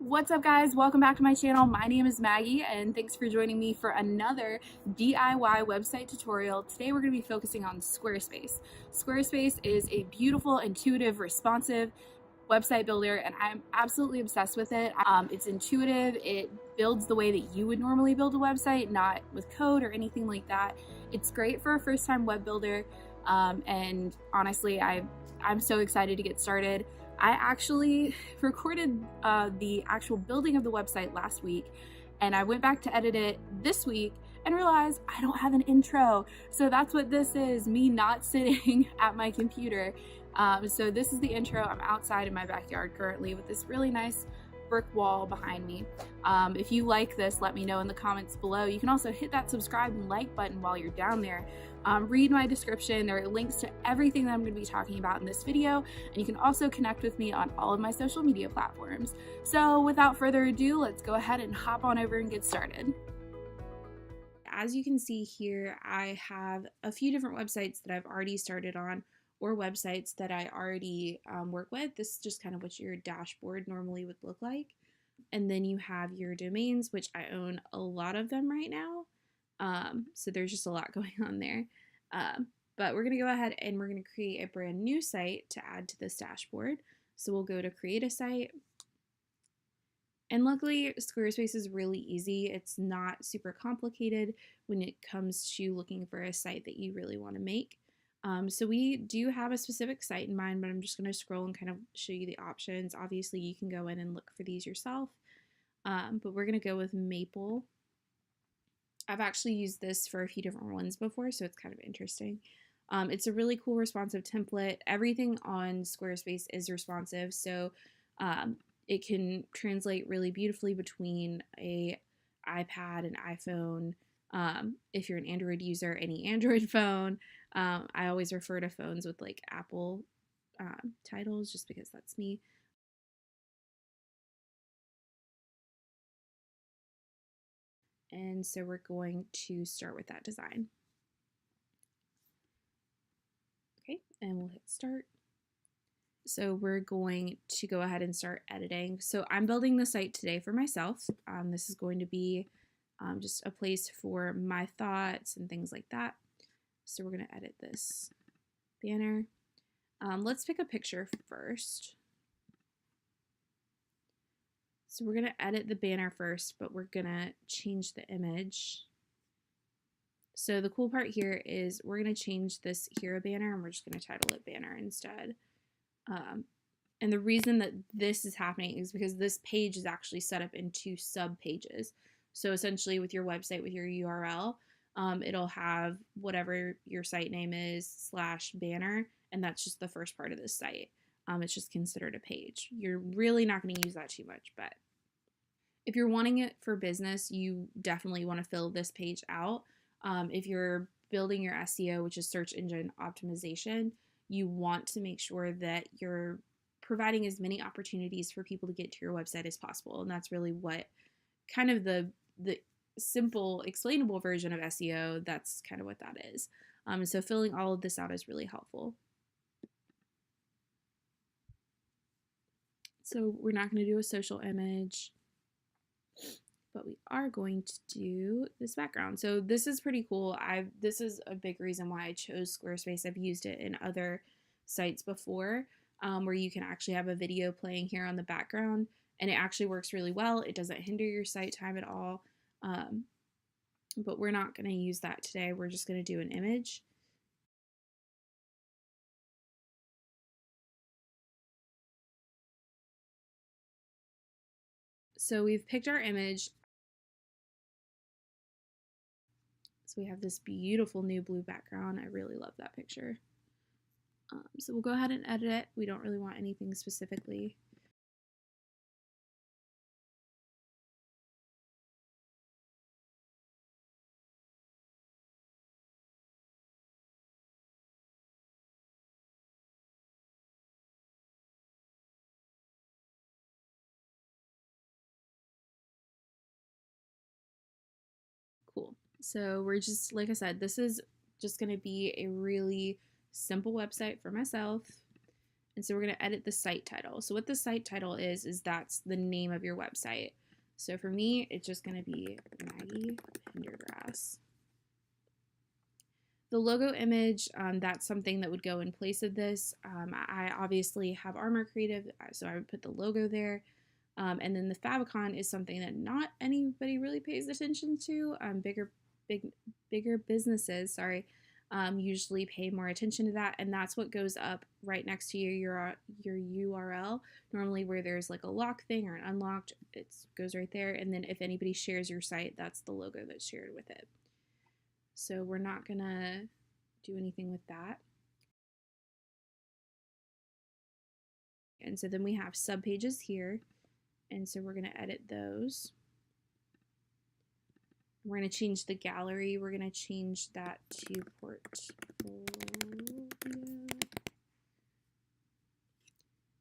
What's up, guys? Welcome back to my channel. My name is Maggie and thanks for joining me for another DIY website tutorial. Today we're going to be focusing on Squarespace. Squarespace is a beautiful, intuitive, responsive website builder and I'm absolutely obsessed with it. It's intuitive. It builds the way that you would normally build a website, not with code or anything like that. It's great for a first-time web builder, and honestly, I'm so excited to get started. I actually recorded the actual building of the website last week, and I went back to edit it this week and realized I don't have an intro. So that's what this is, me not sitting at my computer. So this is the intro. I'm outside in my backyard currently with this really nice brick wall behind me. If you like this, let me know in the comments below. You can also hit that subscribe and like button while you're down there. Read my description. There are links to everything that I'm going to be talking about in this video, and you can also connect with me on all of my social media platforms. So without further ado, let's go ahead and hop on over and get started. As you can see here, I have a few different websites that I've already started on, or websites that I already work with. This is just kind of what your dashboard normally would look like. And then you have your domains, which I own a lot of them right now. So there's just a lot going on there. But we're going to go ahead and we're going to create a brand new site to add to this dashboard. So we'll go to create a site. And luckily, Squarespace is really easy. It's not super complicated when it comes to looking for a site that you really want to make. So we do have a specific site in mind, but I'm just going to scroll and kind of show you the options. Obviously, you can go in and look for these yourself, but we're going to go with Maple. I've actually used this for a few different ones before, so it's kind of interesting. It's a really cool responsive template. Everything on Squarespace is responsive, so it can translate really beautifully between a iPad and iPhone. If you're an Android user, any Android phone. I always refer to phones with like Apple titles just because that's me. And so we're going to start with that design. Okay, and we'll hit start. So we're going to go ahead and start editing. So I'm building the site today for myself. This is going to be just a place for my thoughts and things like that. So we're going to edit this banner. Let's pick a picture first. So we're going to edit the banner first, but we're going to change the image. So the cool part here is we're going to change this hero banner and we're just going to title it banner instead. And the reason that this is happening is because this page is actually set up in two sub pages. So essentially with your website, with your URL, it'll have whatever your site name is / banner, and that's just the first part of this site. It's just considered a page. You're really not going to use that too much, but if you're wanting it for business, you definitely want to fill this page out. If you're building your SEO, which is search engine optimization, you want to make sure that you're providing as many opportunities for people to get to your website as possible. And that's really what kind of the simple explainable version of SEO, that's kind of what that is. So filling all of this out is really helpful. So we're not going to do a social image, but we are going to do this background. So this is pretty cool. This is a big reason why I chose Squarespace. I've used it in other sites before, where you can actually have a video playing here on the background, and it actually works really well. It doesn't hinder your site time at all. But we're not going to use that today. We're just going to do an image. So we've picked our image. So we have this beautiful new blue background. I really love that picture. So we'll go ahead and edit it. We don't really want anything specifically. Cool. So we're just, like I said, this is just going to be a really simple website for myself. And so we're going to edit the site title. So what the site title is that's the name of your website. So for me, it's just going to be Maggie Pendergrass. The logo image, that's something that would go in place of this. I obviously have Armor Creative, so I would put the logo there. And then the favicon is something that not anybody really pays attention to. Bigger businesses, usually pay more attention to that, and that's what goes up right next to your URL. Normally, where there's like a lock thing or an unlocked, it goes right there. And then if anybody shares your site, that's the logo that's shared with it. So we're not gonna do anything with that. And so then we have subpages here. And so we're gonna edit those. We're gonna change the gallery. We're gonna change that to portfolio.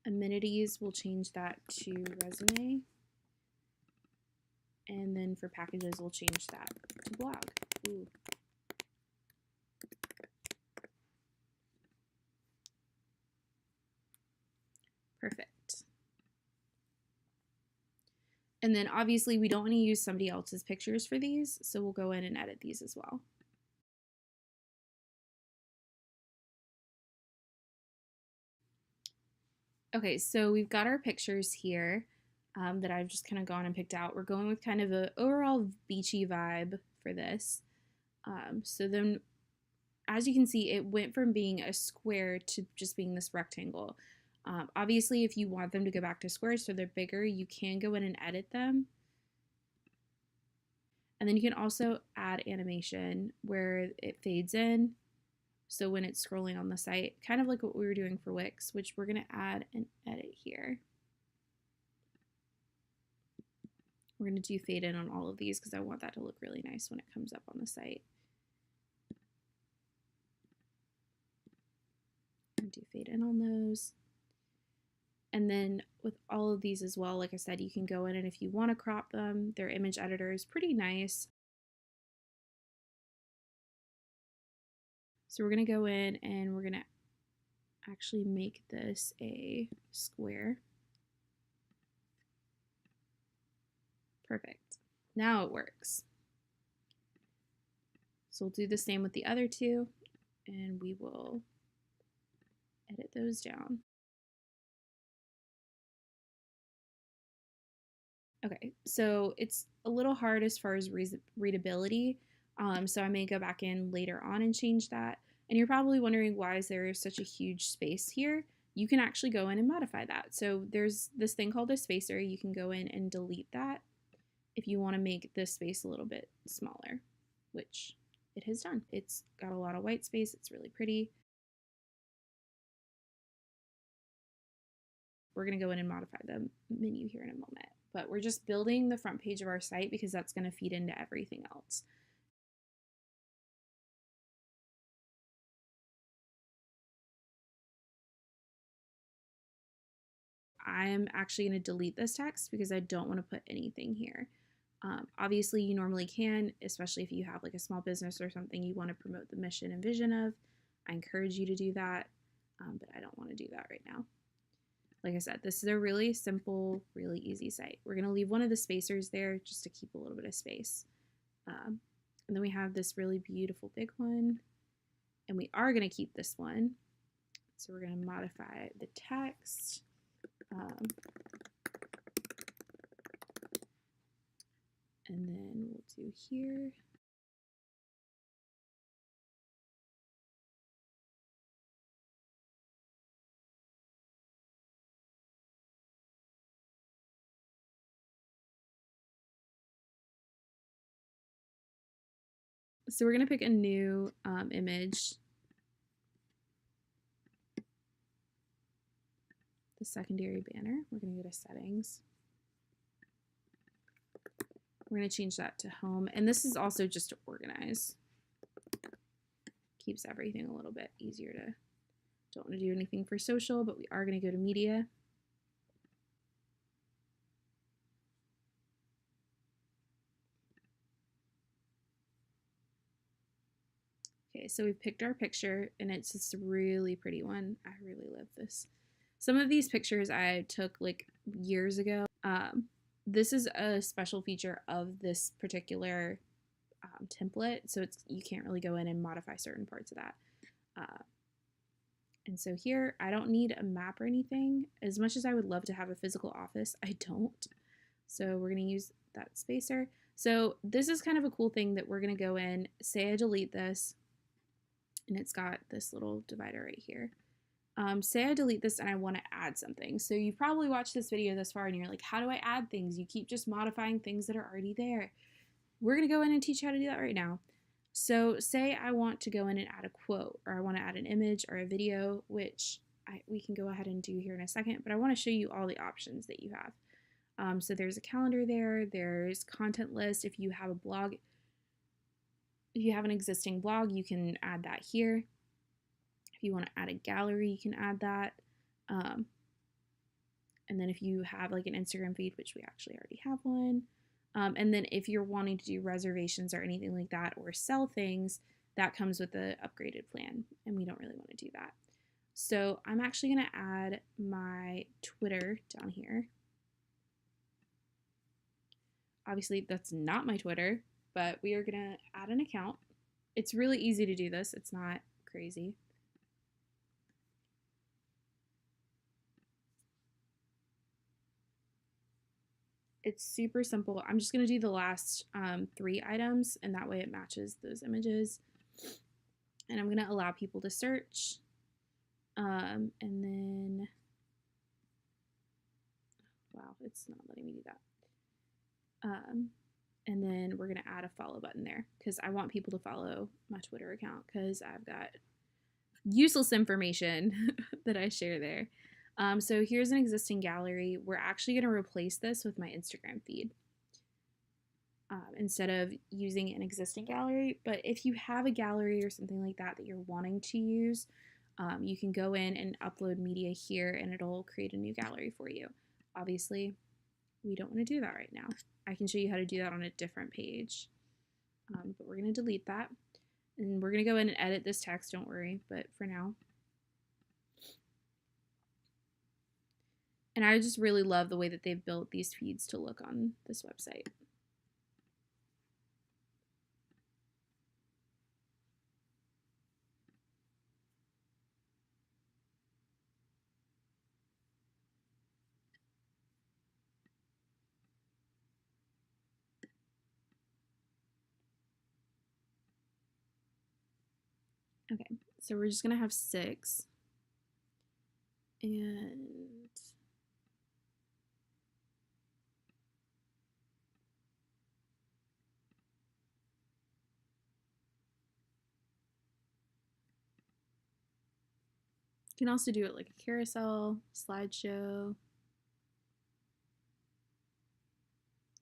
Amenities, we'll change that to resume. And then for packages, we'll change that to blog. Ooh. Perfect. And then obviously we don't want to use somebody else's pictures for these, so we'll go in and edit these as well. Okay, so we've got our pictures here that I've just kind of gone and picked out. We're going with kind of an overall beachy vibe for this. So then, as you can see, it went from being a square to just being this rectangle. Obviously, if you want them to go back to squares so they're bigger, you can go in and edit them. And then you can also add animation where it fades in. So when it's scrolling on the site, kind of like what we were doing for Wix, which we're going to add and edit here. We're going to do fade in on all of these because I want that to look really nice when it comes up on the site. And do fade in on those. And then with all of these as well, like I said, you can go in and if you want to crop them, their image editor is pretty nice. So we're going to go in and we're going to actually make this a square. Perfect. Now it works. So we'll do the same with the other two, and we will edit those down. Okay, so it's a little hard as far as readability, so I may go back in later on and change that. And you're probably wondering why is there such a huge space here? You can actually go in and modify that. So there's this thing called a spacer. You can go in and delete that if you want to make this space a little bit smaller, which it has done. It's got a lot of white space. It's really pretty. We're going to go in and modify the menu here in a moment, but we're just building the front page of our site because that's going to feed into everything else. I am actually going to delete this text because I don't want to put anything here. Obviously, you normally can, especially if you have like a small business or something you want to promote the mission and vision of. I encourage you to do that, but I don't want to do that right now. Like I said, this is a really simple, really easy site. We're going to leave one of the spacers there just to keep a little bit of space. And then we have this really beautiful big one, and we are going to keep this one. So we're going to modify the text. And then we'll do here. So we're going to pick a new image. The secondary banner. We're going to go to settings. We're going to change that to home. And this is also just to organize. Keeps everything a little bit easier to, don't want to do anything for social, but we are going to go to media. Okay, so we've picked our picture and it's this really pretty one. I really love this. Some of these pictures I took like years ago. This is a special feature of this particular template, so you can't really go in and modify certain parts of that. And so here, I don't need a map or anything. As much as I would love to have a physical office, I don't. So we're going to use that spacer. So this is kind of a cool thing that we're going to go in, say I delete this, and it's got this little divider right here. Say I delete this and I want to add something. So you've probably watched this video thus far and you're like, how do I add things? You keep just modifying things that are already there. We're going to go in and teach you how to do that right now. So say I want to go in and add a quote, or I want to add an image or a video, which we can go ahead and do here in a second, but I want to show you all the options that you have. So there's a calendar there, there's content list. If you have a blog, if you have an existing blog, you can add that here. If you want to add a gallery, you can add that. And then if you have like an Instagram feed, which we actually already have one. And then if you're wanting to do reservations or anything like that, or sell things, that comes with the upgraded plan, and we don't really want to do that. So I'm actually going to add my Twitter down here. Obviously, that's not my Twitter, but we are going to add an account. It's really easy to do this. It's not crazy. It's super simple. I'm just going to do the last 3 items, and that way it matches those images. And I'm going to allow people to search. And then, wow, it's not letting me do that. And then we're going to add a follow button there because I want people to follow my Twitter account because I've got useless information that I share there. So here's an existing gallery. We're actually going to replace this with my Instagram feed instead of using an existing gallery. But if you have a gallery or something like that that you're wanting to use, you can go in and upload media here and it'll create a new gallery for you. Obviously, we don't want to do that right now. I can show you how to do that on a different page, but we're going to delete that. And we're going to go in and edit this text, don't worry, but for now. And I just really love the way that they've built these feeds to look on this website. Okay, so we're just gonna have 6. And you can also do it like a carousel, slideshow.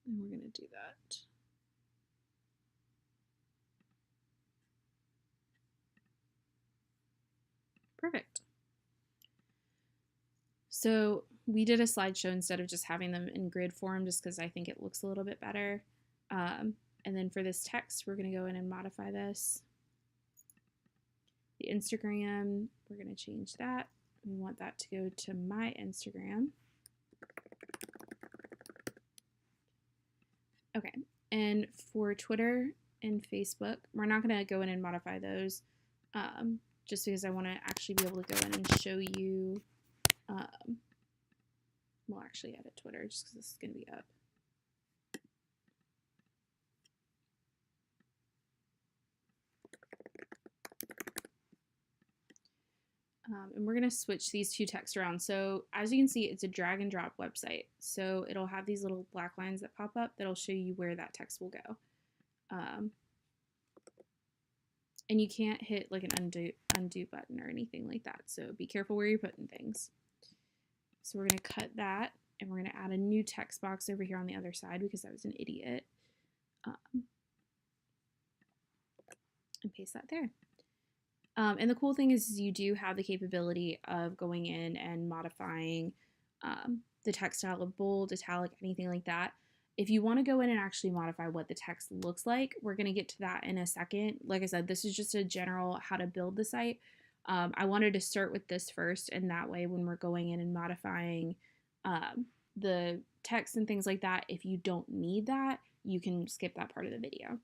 And we're gonna do that. Perfect. So we did a slideshow instead of just having them in grid form just because I think it looks a little bit better. And then for this text, we're going to go in and modify this. The Instagram, we're going to change that. We want that to go to my Instagram. Okay, and for Twitter and Facebook, we're not going to go in and modify those just because I want to actually be able to go in and show you, we'll actually edit Twitter just because this is going to be up. And we're going to switch these 2 texts around. So as you can see, it's a drag and drop website. So it'll have these little black lines that pop up that'll show you where that text will go. And you can't hit like an undo button or anything like that. So be careful where you're putting things. So we're going to cut that and we're going to add a new text box over here on the other side because I was an idiot. And paste that there. And the cool thing is you do have the capability of going in and modifying the text style of bold, italic, anything like that. If you want to go in and actually modify what the text looks like, we're going to get to that in a second. Like I said, this is just a general how to build the site. I wanted to start with this first, and that way when we're going in and modifying the text and things like that, if you don't need that, you can skip that part of the video.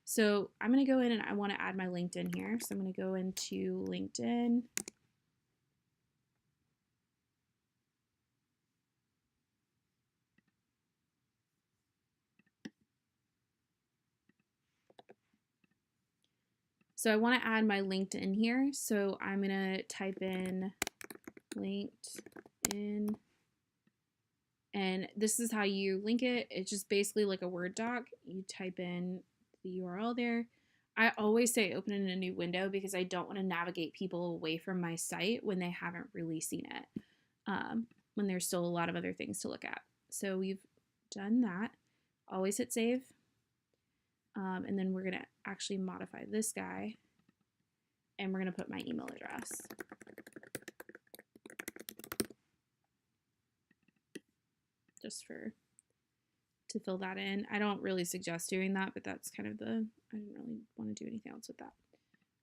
So I'm going to go in and I want to add my LinkedIn here. So I'm going to go into LinkedIn. So I want to add my LinkedIn here. So I'm going to type in LinkedIn. And this is how you link it. It's just basically like a Word doc. You type in the URL there. I always say open in a new window because I don't want to navigate people away from my site when they haven't really seen it, when there's still a lot of other things to look at. So we've done that. Always hit save. And then we're going to actually modify this guy, and we're going to put my email address. Just to fill that in. I don't really suggest doing that, but that's kind of I didn't really want to do anything else with that.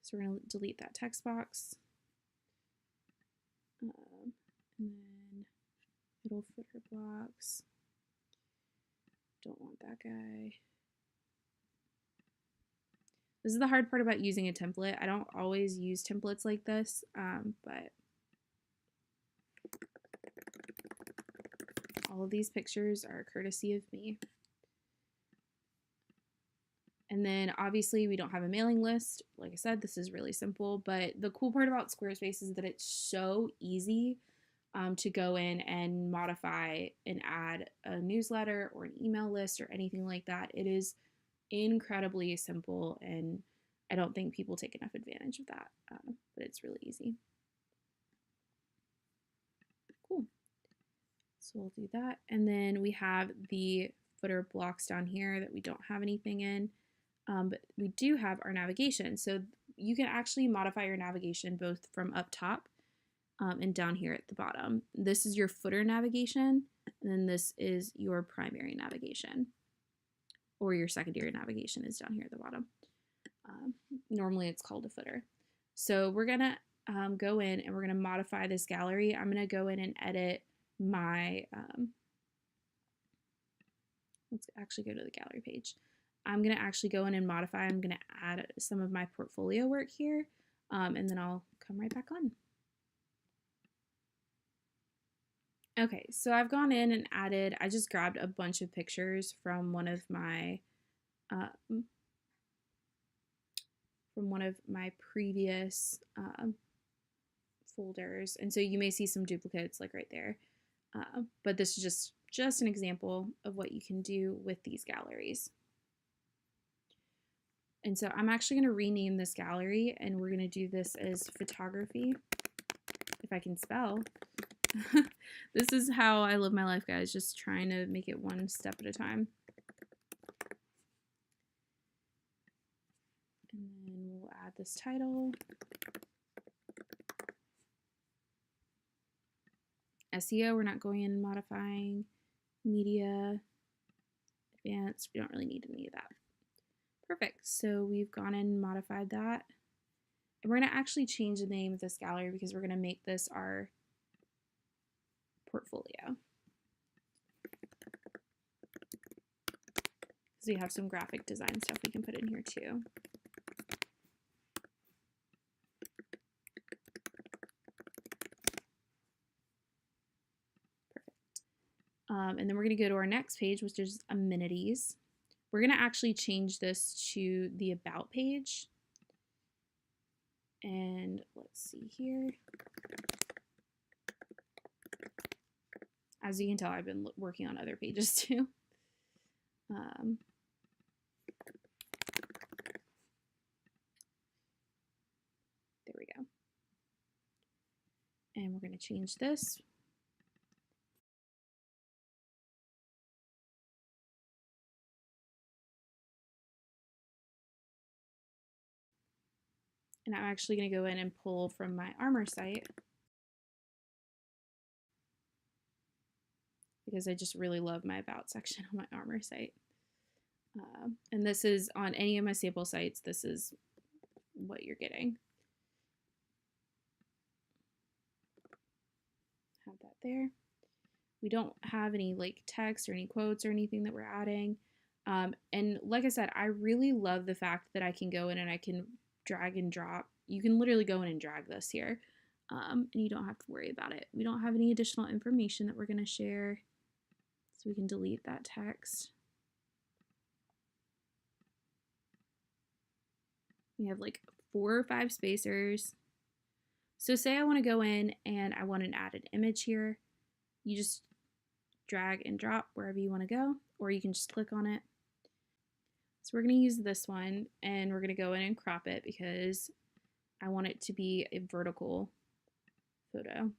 So we're going to delete that text box. And then middle footer blocks. Don't want that guy. This is the hard part about using a template. I don't always use templates like this, but all of these pictures are courtesy of me. And then obviously we don't have a mailing list. Like I said, this is really simple, but the cool part about Squarespace is that it's so easy to go in and modify and add a newsletter or an email list or anything like that. It is incredibly simple, and I don't think people take enough advantage of that, but it's really easy. Cool. So we'll do that. And then we have the footer blocks down here that we don't have anything in, but we do have our navigation. So you can actually modify your navigation both from up top and down here at the bottom. This is your footer navigation, and then this is your primary navigation, or your secondary navigation is down here at the bottom. Normally it's called a footer. So we're gonna go in and we're gonna modify this gallery. I'm gonna go in and edit my, let's actually go to the gallery page. I'm gonna actually go in and modify. I'm gonna add some of my portfolio work here, and then I'll come right back on. Okay, so I've gone in and added, I just grabbed a bunch of pictures from one of my previous folders, and so you may see some duplicates like right there, but this is just an example of what you can do with these galleries. And so I'm actually going to rename this gallery, and we're going to do this as photography, if I can spell. This is how I live my life, guys, just trying to make it one step at a time. And then we'll add this title. SEO, we're not going in and modifying. Media, advanced, we don't really need any of that. Perfect, so we've gone in and modified that. And we're gonna actually change the name of this gallery because we're gonna make this our portfolio. So we have some graphic design stuff we can put in here too. Perfect. And then we're going to go to our next page, which is amenities. We're going to actually change this to the about page. And let's see here. As you can tell, I've been working on other pages too. There we go. And we're going to change this. And I'm actually going to go in and pull from my Armor site because I just really love my About section on my Armor site. And this is on any of my sample sites, this is what you're getting. there. We don't have any like text or any quotes or anything that we're adding. And like I said, I really love the fact that I can go in and I can drag and drop. You can literally go in and drag this here, and you don't have to worry about it. We don't have any additional information that we're going to share, so we can delete that text. We have like 4 or 5 spacers. So say I want to go in and I want to add an image here. You just drag and drop wherever you want to go, or you can just click on it. So we're going to use this one, and we're going to go in and crop it because I want it to be a vertical photo.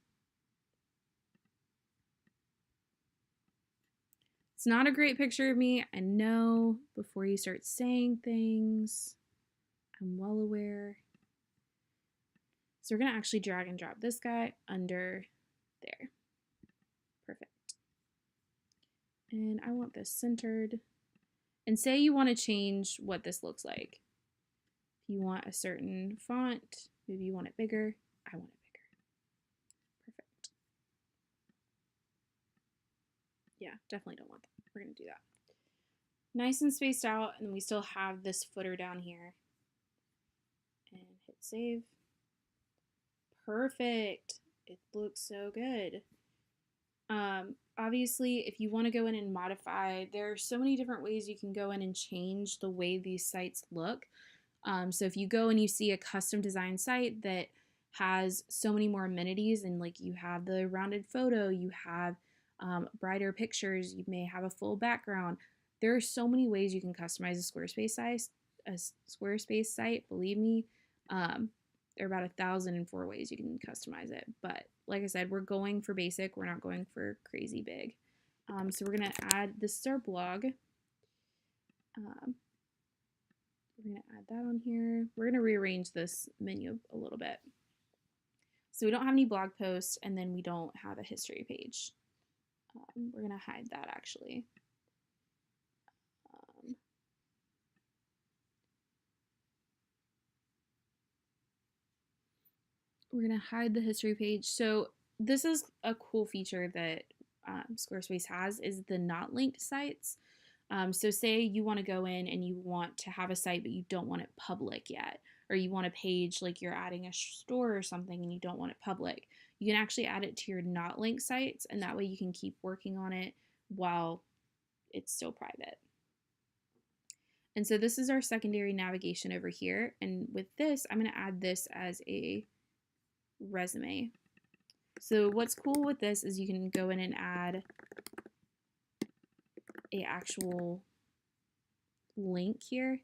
It's not a great picture of me. I know, before you start saying things, I'm well aware. So we're going to actually drag and drop this guy under there. Perfect. And I want this centered. And say you want to change what this looks like. If you want a certain font, maybe you want it bigger, I want it bigger. Perfect. Yeah, definitely don't want that. We're going to do that. Nice and spaced out, and we still have this footer down here. And hit save. Perfect. It looks so good. Obviously, if you want to go in and modify, there are so many different ways you can go in and change the way these sites look. So if you go and you see a custom design site that has so many more amenities, and like you have the rounded photo, you have brighter pictures, you may have a full background. There are so many ways you can customize a Squarespace site. Believe me, there are about 1,004 ways you can customize it. But like I said, we're going for basic. We're not going for crazy big. So we're going to add, this is our blog. We're going to add that on here. We're going to rearrange this menu a little bit. So we don't have any blog posts, and then we don't have a history page. We're going to hide that actually. We're going to hide the history page. So this is a cool feature that Squarespace has, is the not linked sites. So say you want to go in and you want to have a site, but you don't want it public yet, or you want a page like you're adding a store or something and you don't want it public. You can actually add it to your not linked sites, and that way you can keep working on it while it's still private. And so this is our secondary navigation over here. And with this, I'm going to add this as a resume. So what's cool with this is you can go in and add a actual link here.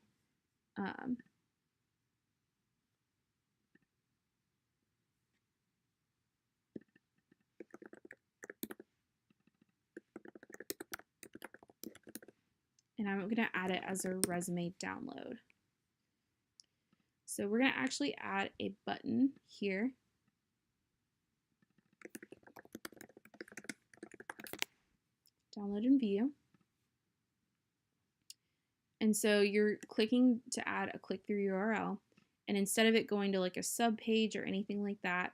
And I'm going to add it as a resume download. So we're going to actually add a button here. Download and view. And so you're clicking to add a click-through URL, and instead of it going to like a sub page or anything like that,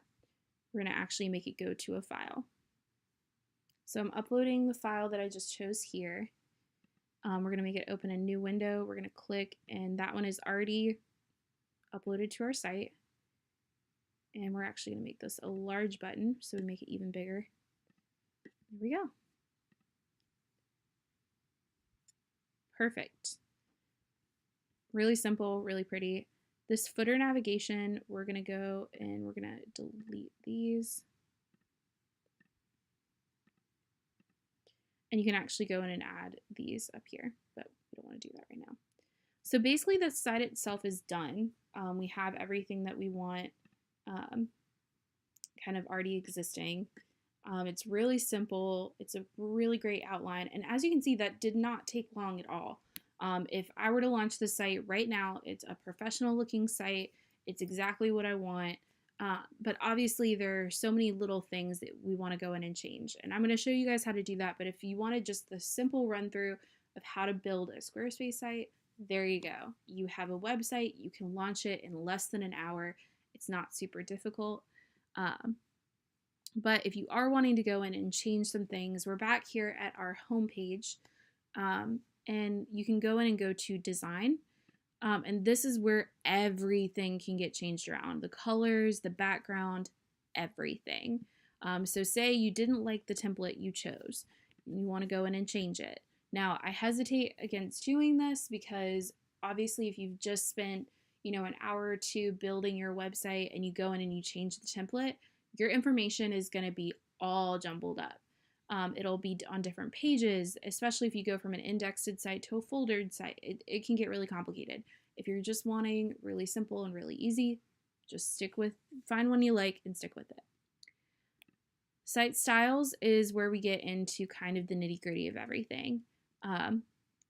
we're going to actually make it go to a file. So I'm uploading the file that I just chose here. We're going to make it open a new window. We're going to click, and that one is already uploaded to our site. And we're actually going to make this a large button, so we make it even bigger. There we go. Perfect. Really simple, really pretty. This footer navigation, we're going to go and we're going to delete these. And you can actually go in and add these up here, but we don't want to do that right now. So basically the site itself is done. We have everything that we want kind of already existing. It's really simple. It's a really great outline. And as you can see, that did not take long at all. If I were to launch the site right now, it's a professional looking site. It's exactly what I want. But obviously there are so many little things that we want to go in and change. And I'm going to show you guys how to do that. But if you wanted just the simple run through of how to build a Squarespace site, there you go. You have a website. You can launch it in less than an hour. It's not super difficult. But if you are wanting to go in and change some things, we're back here at our home page. And you can go in and go to design. And this is where everything can get changed around. The colors, the background, everything. So say you didn't like the template you chose. You want to go in and change it. Now, I hesitate against doing this because obviously if you've just spent, an hour or two building your website and you go in and you change the template, your information is going to be all jumbled up. It'll be on different pages, especially if you go from an indexed site to a foldered site. It can get really complicated. If you're just wanting really simple and really easy, just find one you like and stick with it. Site styles is where we get into kind of the nitty gritty of everything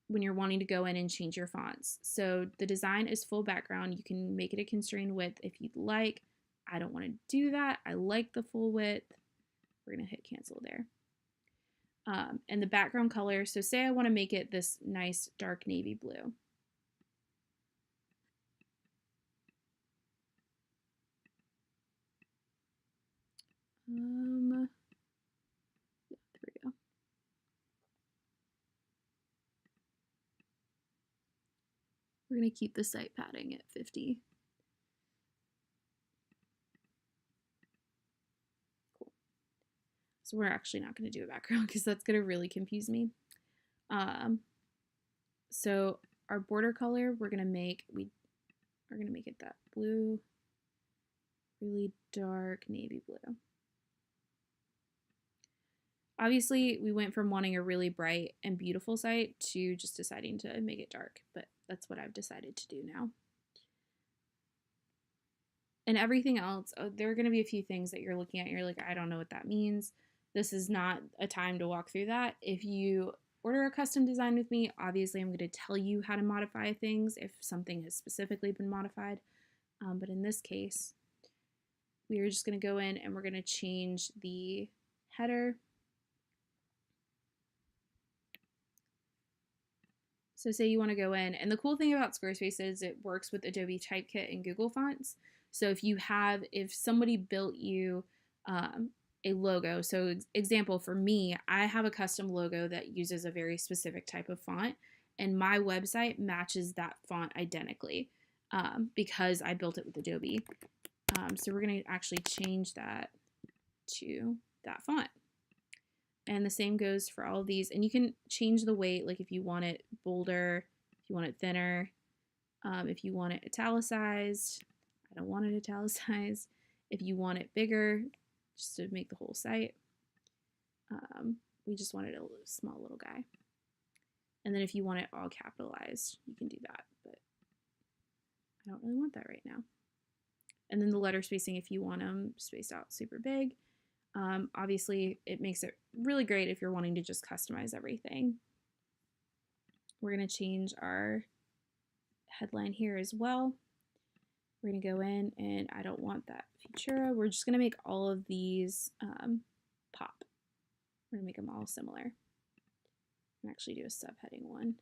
when you're wanting to go in and change your fonts. So the design is full background. You can make it a constrained width if you'd like. I don't want to do that. I like the full width. We're going to hit cancel there. And the background color, so say I want to make it this nice dark navy blue. Yeah, there we go. We're going to keep the site padding at 50. Cool. So we're actually not going to do a background because that's going to really confuse me. So our border color, we are going to make it that blue, really dark navy blue. Obviously, we went from wanting a really bright and beautiful site to just deciding to make it dark, but that's what I've decided to do now. And everything else, there are going to be a few things that you're looking at, you're like, I don't know what that means. This is not a time to walk through that. If you order a custom design with me, obviously I'm going to tell you how to modify things if something has specifically been modified. But in this case, we are just going to go in and we're going to change the header. So say you want to go in, and the cool thing about Squarespace is it works with Adobe Typekit and Google Fonts. So if somebody built you a logo, so example for me, I have a custom logo that uses a very specific type of font, and my website matches that font identically because I built it with Adobe. So we're going to actually change that to that font. And the same goes for all of these. And you can change the weight, like if you want it bolder, if you want it thinner, if you want it italicized. I don't want it italicized. If you want it bigger, just to make the whole site. We just wanted a small little guy. And then if you want it all capitalized, you can do that. But I don't really want that right now. And then the letter spacing, if you want them spaced out super big. Obviously, it makes it really great if you're wanting to just customize everything. We're going to change our headline here as well. We're going to go in, and I don't want that Futura. We're just going to make all of these pop. We're going to make them all similar. And actually do a subheading one.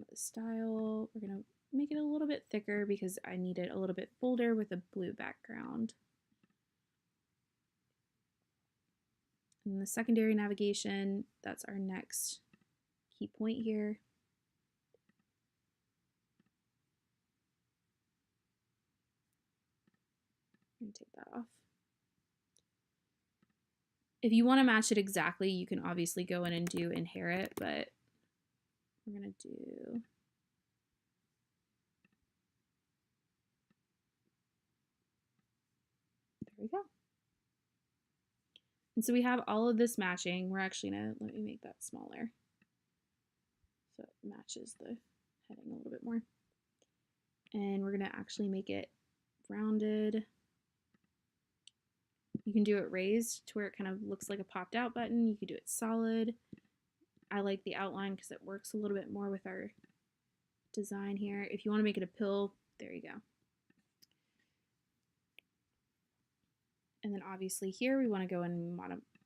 The style, we're going to make it a little bit thicker because I need it a little bit bolder with a blue background. And the secondary navigation, that's our next key point here. I'm going to take that off. If you want to match it exactly, you can obviously go in and do inherit, but we're going to do there we go. And so we have all of this matching. We're actually going to, let me make that smaller so it matches the heading a little bit more. And we're going to actually make it rounded. You can do it raised to where it kind of looks like a popped out button. You could do it solid. I like the outline because it works a little bit more with our design here. If you want to make it a pill, there you go. And then obviously here we want to go and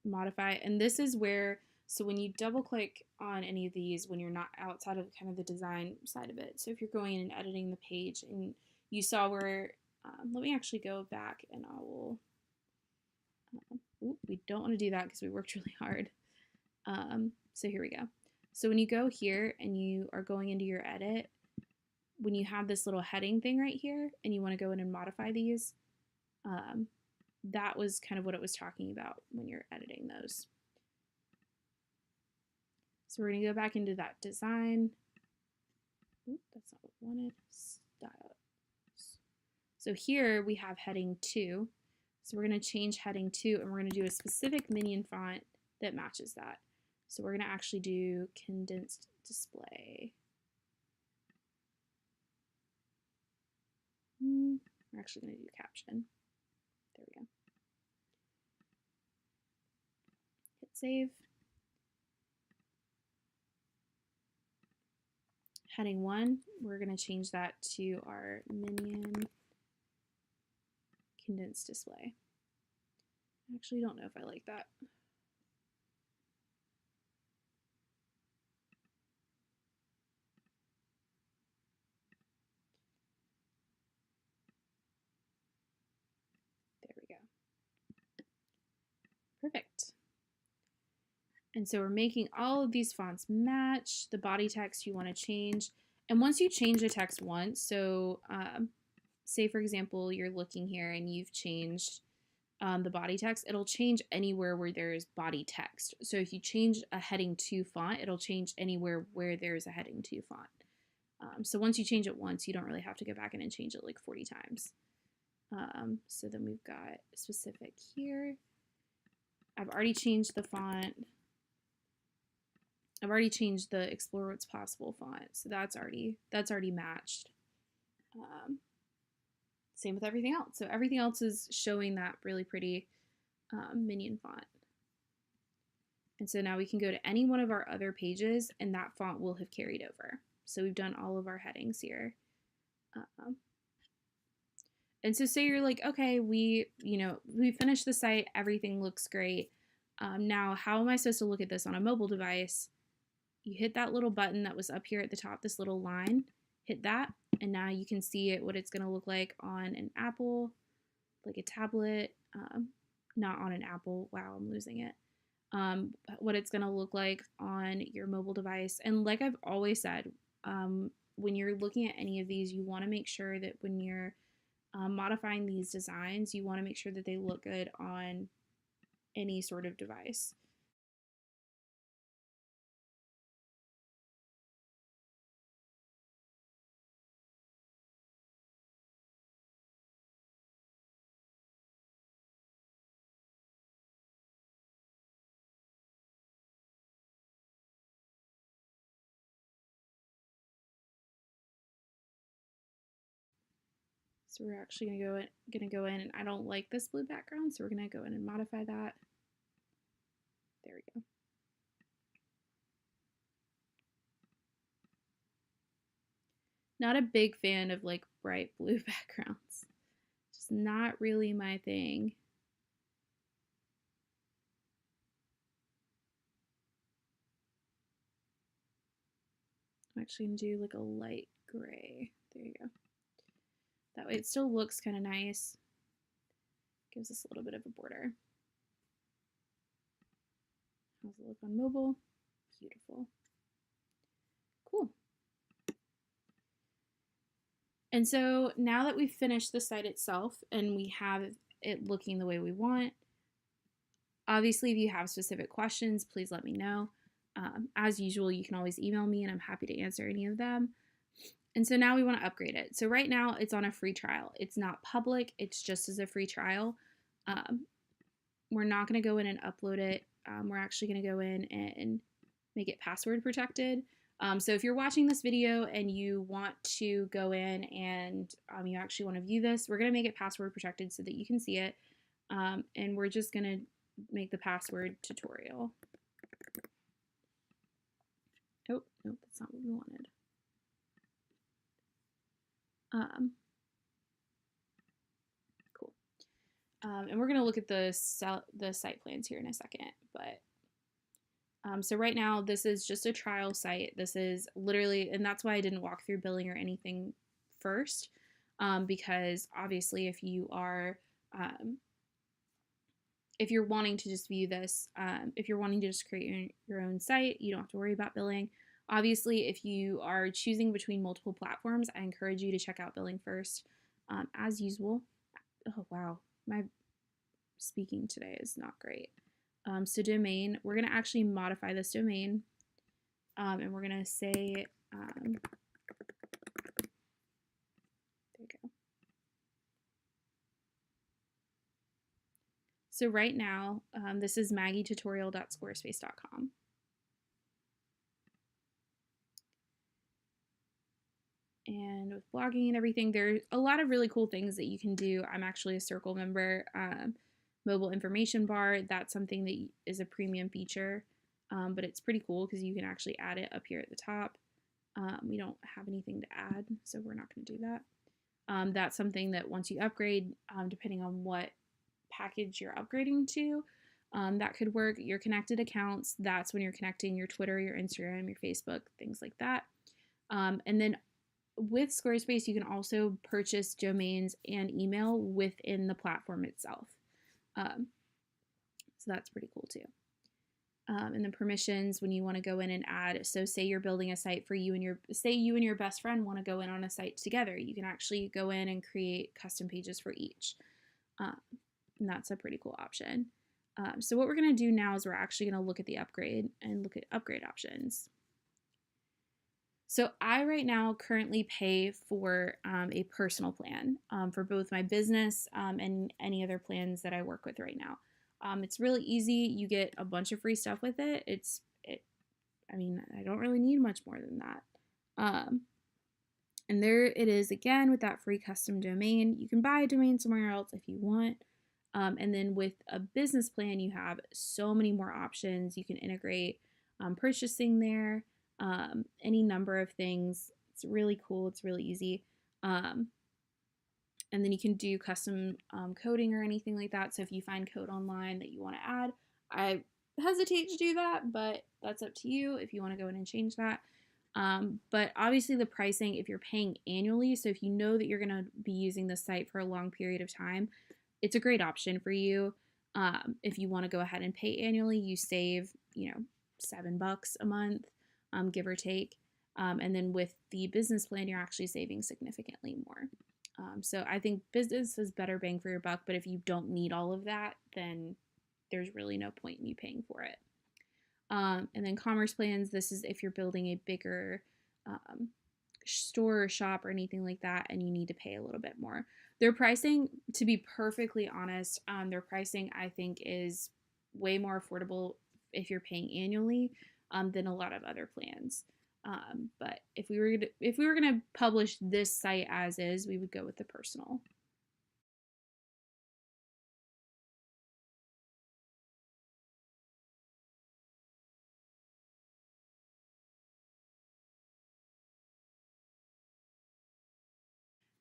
modify. And this is where, so when you double click on any of these, when you're not outside of kind of the design side of it. So if you're going in and editing the page and you saw where, let me actually go back and I will We don't want to do that because we worked really hard. So here we go. So when you go here and you are going into your edit, when you have this little heading thing right here and you want to go in and modify these, that was kind of what it was talking about when you're editing those. So we're going to go back into that design. Oop, that's not what we wanted. Styles. So here we have heading 2. So we're going to change heading 2 and we're going to do a specific minion font that matches that. So we're going to actually do condensed display. We're actually going to do caption. There we go. Hit save. Heading 1, we're going to change that to our minion condensed display. I actually don't know if I like that. There we go. Perfect. And so we're making all of these fonts match. The body text you want to change. And once you change the text once, so say for example, you're looking here and you've changed the body text, it'll change anywhere where there's body text. So if you change a heading 2 font, it'll change anywhere where there's a heading 2 font. So once you change it once, you don't really have to go back in and change it like 40 times. So then we've got specific here. I've already changed the font. I've already changed the Explore What's Possible font, so that's already matched. Same with everything else. So everything else is showing that really pretty minion font. And so now we can go to any one of our other pages and that font will have carried over. So we've done all of our headings here. And so say you're like, okay, we finished the site, everything looks great. Now, how am I supposed to look at this on a mobile device? You hit that little button that was up here at the top, this little line, hit that, and now you can see it, what it's going to look like on an Apple, like a tablet, not on an Apple. Wow, I'm losing it. What it's going to look like on your mobile device. And like I've always said, when you're looking at any of these, you want to make sure that when you're modifying these designs, you want to make sure that they look good on any sort of device. So we're actually gonna go in, and I don't like this blue background, so we're gonna go in and modify that. There we go. Not a big fan of like bright blue backgrounds. Just not really my thing. I'm actually gonna do like a light gray. There you go. That way it still looks kind of nice. Gives us a little bit of a border. How's it look on mobile? Beautiful. Cool. And so now that we've finished the site itself and we have it looking the way we want, obviously if you have specific questions, please let me know. As usual, you can always email me and I'm happy to answer any of them. And so now we want to upgrade it. So right now it's on a free trial. It's not public, it's just as a free trial. We're not going to go in and upload it. We're actually going to go in and make it password protected. So if you're watching this video and you want to go in and you actually want to view this, we're going to make it password protected so that you can see it. And we're just going to make the password tutorial. Oh, no, that's not what we wanted. Cool. And we're going to look at the site plans here in a second, but so right now this is just a trial site. This is literally, and that's why I didn't walk through billing or anything first, because obviously if you are if you're wanting to just view this, if you're wanting to just create your own site, you don't have to worry about billing. Obviously, if you are choosing between multiple platforms, I encourage you to check out billing first, as usual. Oh, wow. My speaking today is not great. So domain, we're going to actually modify this domain, and we're going to say, there you go. So right now, this is maggietutorial.squarespace.com. And with blogging and everything, there's a lot of really cool things that you can do. I'm actually a Circle member. Mobile information bar, that's something that is a premium feature, but it's pretty cool because you can actually add it up here at the top. We don't have anything to add, so we're not going to do that. That's something that once you upgrade, depending on what package you're upgrading to, that could work. Your connected accounts, that's when you're connecting your Twitter, your Instagram, your Facebook, things like that. And then with Squarespace, you can also purchase domains and email within the platform itself. So that's pretty cool too. And then permissions, when you want to go in and add, so say you're building a site for you and your best friend want to go in on a site together, you can actually go in and create custom pages for each. And that's a pretty cool option. So what we're going to do now is we're actually going to look at the upgrade and look at upgrade options. So I right now currently pay for a personal plan for both my business and any other plans that I work with right now. It's really easy. You get a bunch of free stuff with it. I mean, I don't really need much more than that. And there it is again with that free custom domain. You can buy a domain somewhere else if you want. And then with a business plan, you have so many more options. You can integrate purchasing there. Any number of things. It's really cool. It's really easy. And then you can do custom coding or anything like that. So if you find code online that you want to add, I hesitate to do that, but that's up to you if you want to go in and change that. But obviously the pricing, if you're paying annually, so if you know that you're going to be using the site for a long period of time, it's a great option for you. If you want to go ahead and pay annually, you save, $7 a month. Give or take. And then with the business plan, you're actually saving significantly more. So I think business is better bang for your buck, but if you don't need all of that, then there's really no point in you paying for it. And then commerce plans, this is if you're building a bigger store or shop or anything like that, and you need to pay a little bit more. Their pricing, to be perfectly honest, their pricing I think is way more affordable if you're paying annually. Than a lot of other plans. But if we were gonna publish this site as is, we would go with the personal.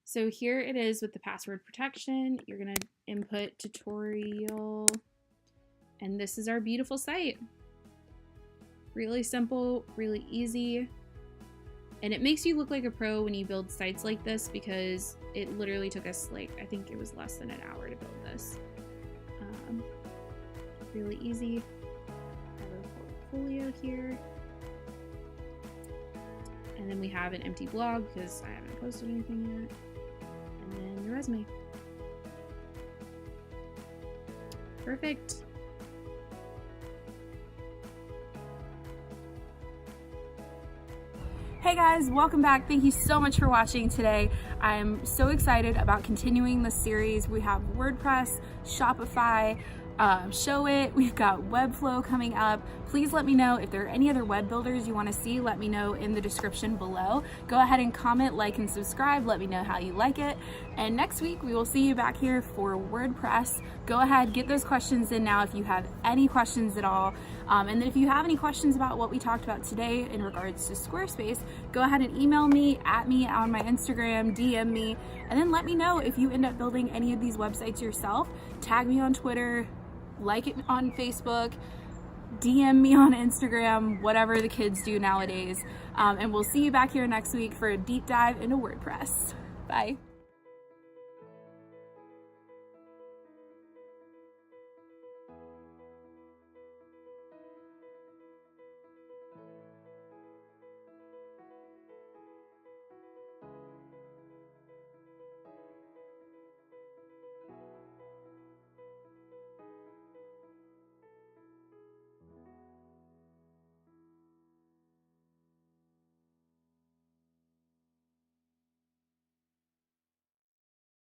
So here it is with the password protection. You're gonna input tutorial, and this is our beautiful site. Really simple, really easy, and it makes you look like a pro when you build sites like this because it literally took us I think it was less than an hour to build this. Really easy. I have a portfolio here, and then we have an empty blog because I haven't posted anything yet, and then the resume. Perfect. Hey guys, welcome back. Thank you so much for watching today. I'm so excited about continuing this series. We have WordPress, Shopify, Showit, we've got Webflow coming up. Please let me know if there are any other web builders you want to see. Let me know in the description below. Go ahead and comment, like, and subscribe. Let me know how you like it. And next week we will see you back here for WordPress. Go ahead, get those questions in now if you have any questions at all. And then if you have any questions about what we talked about today in regards to Squarespace, go ahead and email me, at me on my Instagram, DM me, and then let me know if you end up building any of these websites yourself. Tag me on Twitter, like it on Facebook, DM me on Instagram, whatever the kids do nowadays. And we'll see you back here next week for a deep dive into WordPress. Bye.